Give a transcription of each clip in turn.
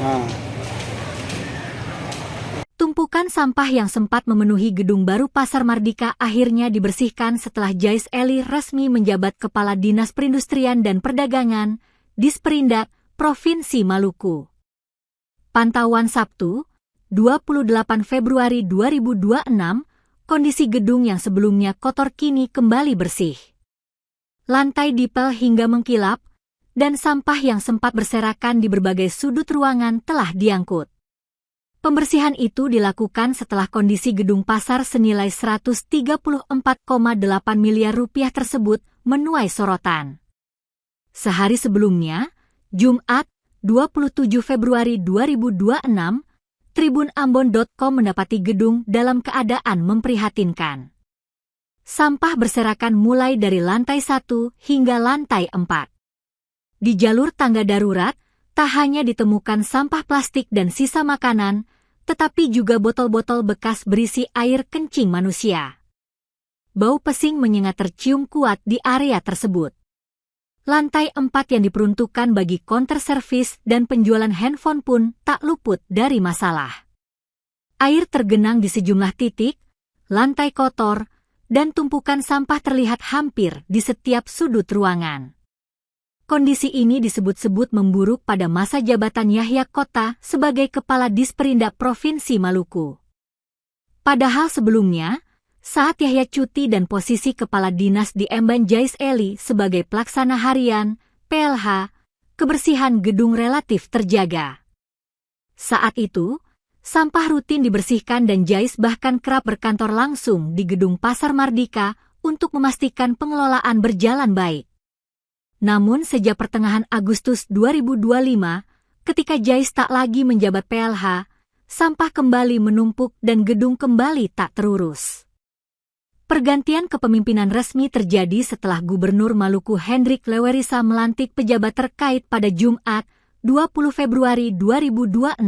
Nah, Tumpukan sampah yang sempat memenuhi gedung baru Pasar Mardika akhirnya dibersihkan setelah Jais Eli resmi menjabat Kepala Dinas Perindustrian dan Perdagangan, Disperindak, Provinsi Maluku. Pantauan Sabtu, 28 Februari 2026, kondisi gedung yang sebelumnya kotor kini kembali bersih. Lantai dipel hingga mengkilap, dan sampah yang sempat berserakan di berbagai sudut ruangan telah diangkut. Pembersihan itu dilakukan setelah kondisi gedung pasar senilai 134,8 miliar rupiah tersebut menuai sorotan. Sehari sebelumnya, Jumat, 27 Februari 2026, tribunambon.com mendapati gedung dalam keadaan memprihatinkan. Sampah berserakan mulai dari lantai 1 hingga lantai 4. Di jalur tangga darurat, tak hanya ditemukan sampah plastik dan sisa makanan, tetapi juga botol-botol bekas berisi air kencing manusia. Bau pesing menyengat tercium kuat di area tersebut. Lantai 4 yang diperuntukkan bagi counter service dan penjualan handphone pun tak luput dari masalah. Air tergenang di sejumlah titik, lantai kotor, dan tumpukan sampah terlihat hampir di setiap sudut ruangan. Kondisi ini disebut-sebut memburuk pada masa jabatan Yahya Kota sebagai Kepala Disperindak Provinsi Maluku. Padahal sebelumnya, saat Yahya cuti dan posisi Kepala Dinas diemban Jais Eli sebagai pelaksana harian, PLH, kebersihan gedung relatif terjaga. Saat itu, sampah rutin dibersihkan dan Jais bahkan kerap berkantor langsung di gedung Pasar Mardika untuk memastikan pengelolaan berjalan baik. Namun sejak pertengahan Agustus 2025, ketika Jais tak lagi menjabat PLH, sampah kembali menumpuk dan gedung kembali tak terurus. Pergantian kepemimpinan resmi terjadi setelah Gubernur Maluku Hendrik Lewerisa melantik pejabat terkait pada Jumat, 20 Februari 2026.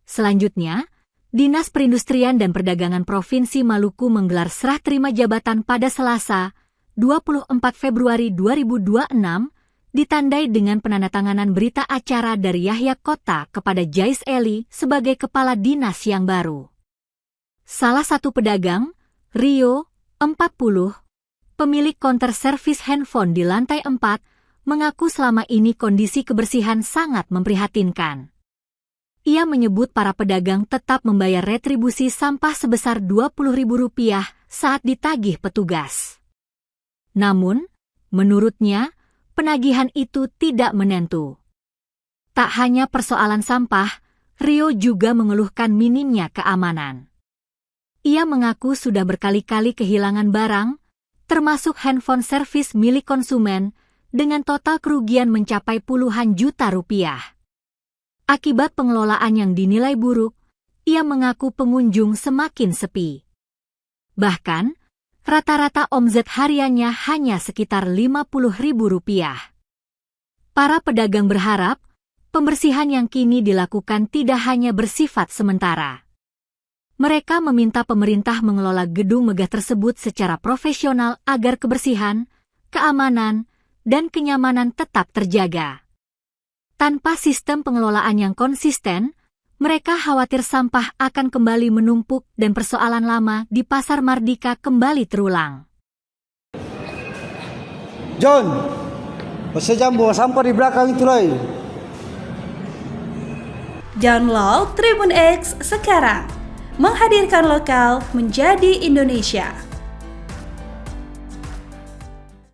Selanjutnya, Dinas Perindustrian dan Perdagangan Provinsi Maluku menggelar serah terima jabatan pada Selasa, 24 Februari 2026, ditandai dengan penandatanganan berita acara dari Yahya Kota kepada Jais Eli sebagai kepala dinas yang baru. Salah satu pedagang, Rio, 40, pemilik counter servis handphone di lantai 4, mengaku selama ini kondisi kebersihan sangat memprihatinkan. Ia menyebut para pedagang tetap membayar retribusi sampah sebesar Rp20.000 saat ditagih petugas. Namun, menurutnya, penagihan itu tidak menentu. Tak hanya persoalan sampah, Rio juga mengeluhkan minimnya keamanan. Ia mengaku sudah berkali-kali kehilangan barang, termasuk handphone servis milik konsumen, dengan total kerugian mencapai puluhan juta rupiah. Akibat pengelolaan yang dinilai buruk, ia mengaku pengunjung semakin sepi. Bahkan, rata-rata omzet hariannya hanya sekitar Rp50.000. Para pedagang berharap, pembersihan yang kini dilakukan tidak hanya bersifat sementara. Mereka meminta pemerintah mengelola gedung megah tersebut secara profesional agar kebersihan, keamanan, dan kenyamanan tetap terjaga. Tanpa sistem pengelolaan yang konsisten, mereka khawatir sampah akan kembali menumpuk dan persoalan lama di Pasar Mardika kembali terulang. John, pasal buang sampah di belakang itu lagi. Download Tribun X sekarang, menghadirkan lokal menjadi Indonesia.